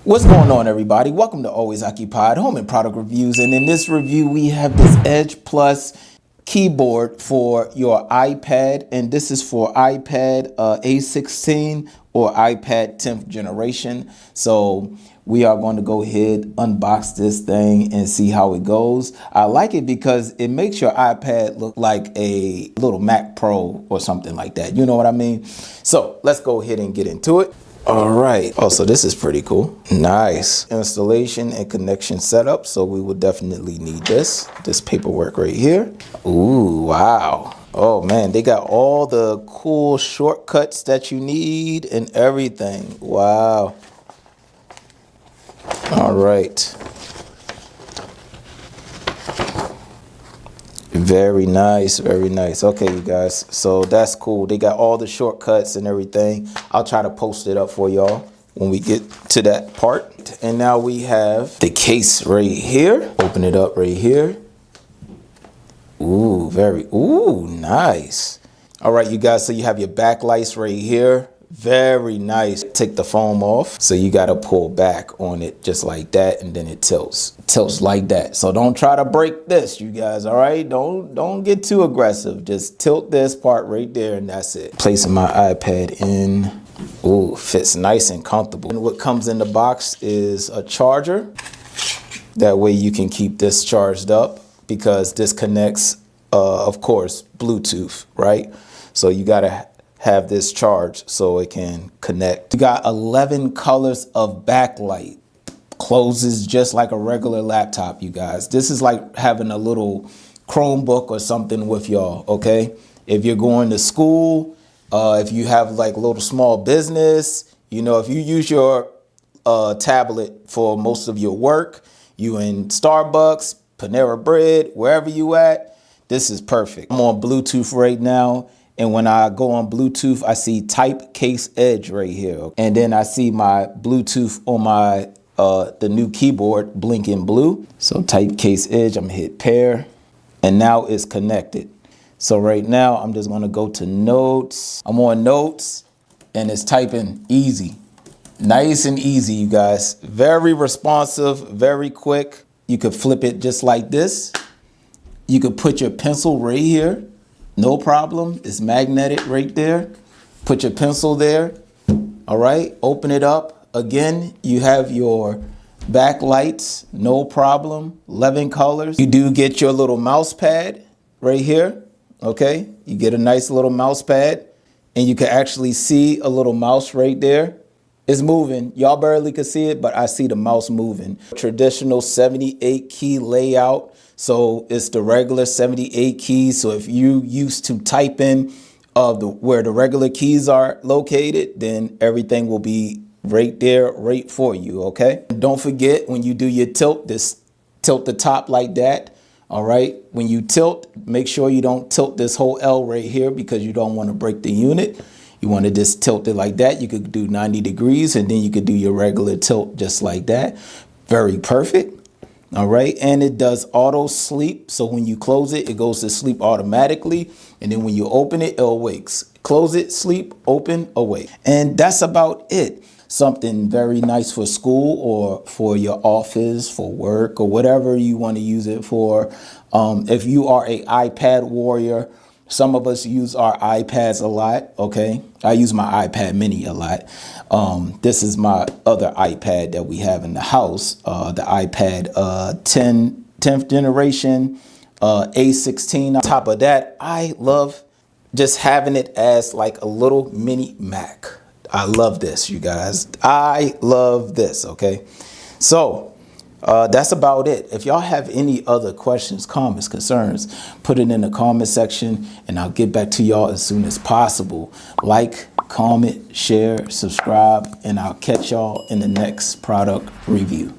What's going on, everybody? Welcome to Always Occupied Home and Product Reviews. And in this review, we have this Edge Plus keyboard for your iPad. And this is for iPad A16 or iPad 10th generation. So we are going to go ahead, unbox this thing and see how it goes. I like it because it makes your iPad look like a little Mac Pro or something like that. You know what I mean? So let's go ahead and get into it. All right. Oh, so this is pretty cool. Nice. Installation and connection setup. So we will definitely need this paperwork right here. Ooh, wow. Oh man, they got all the cool shortcuts that you need and everything. Wow. All right. Very nice, very nice. Okay, you guys, so that's cool. They got all the shortcuts and everything. I'll try to post it up for y'all when we get to that part. And now we have the case right here. Open it up right here. Ooh, nice. All right, you guys, so you have your backlights right here. Very nice. Take the foam off. So you got to pull back on it just like that, and then it tilts. Tilts like that. So don't try to break this, you guys, all right? Don't get too aggressive. Just tilt this part right there, and that's it. Placing my iPad in. Ooh, fits nice and comfortable. And what comes in the box is a charger. That way you can keep this charged up because this connects, of course, Bluetooth, right? So you got to have this charged so it can connect. You got 11 colors of backlight. Closes just like a regular laptop, you guys. This is like having a little Chromebook or something with y'all, okay? If you're going to school, if you have like a little small business, you know, if you use your tablet for most of your work, you in Starbucks, Panera Bread, wherever you at, this is perfect. I'm on Bluetooth right now. And when I go on Bluetooth, I see typecase Edge right here. And then I see my Bluetooth on my the new keyboard blinking blue. So typecase Edge, I'm gonna hit pair, and now it's connected. So right now I'm just gonna go to notes. I'm on notes and it's typing easy. Nice and easy, you guys. Very responsive, very quick. You could flip it just like this. You could put your pencil right here. No problem. It's magnetic right there. Put your pencil there. All right. Open it up. Again, you have your backlights. No problem. 11 colors. You do get your little mouse pad right here. Okay. You get a nice little mouse pad and you can actually see a little mouse right there. It's moving. Y'all barely can see it, but I see the mouse moving. Traditional 78 key layout. So it's the regular 78 keys. So if you used to type in where the regular keys are located, then everything will be right there, right for you, okay? Don't forget when you do your tilt, tilt the top like that, all right? When you tilt, make sure you don't tilt this whole L right here because you don't want to break the unit. You want to just tilt it like that. You could do 90 degrees and then you could do your regular tilt just like that. Very perfect. All right, and it does auto sleep. So when you close it, it goes to sleep automatically. And then when you open it, it awakes. Close it, sleep, open, awake. And that's about it. Something very nice for school or for your office, for work, or whatever you want to use it for. If you are an iPad warrior, some of us use our iPads a lot, okay? I use my iPad mini a lot. This is my other iPad that we have in the house, the iPad 10th generation, A16. On top of that, I love just having it as like a little mini Mac. I love this, you guys. I love this, okay? So that's about it. If y'all have any other questions, comments, concerns, put it in the comment section and I'll get back to y'all as soon as possible. Like, comment, share, subscribe, and I'll catch y'all in the next product review.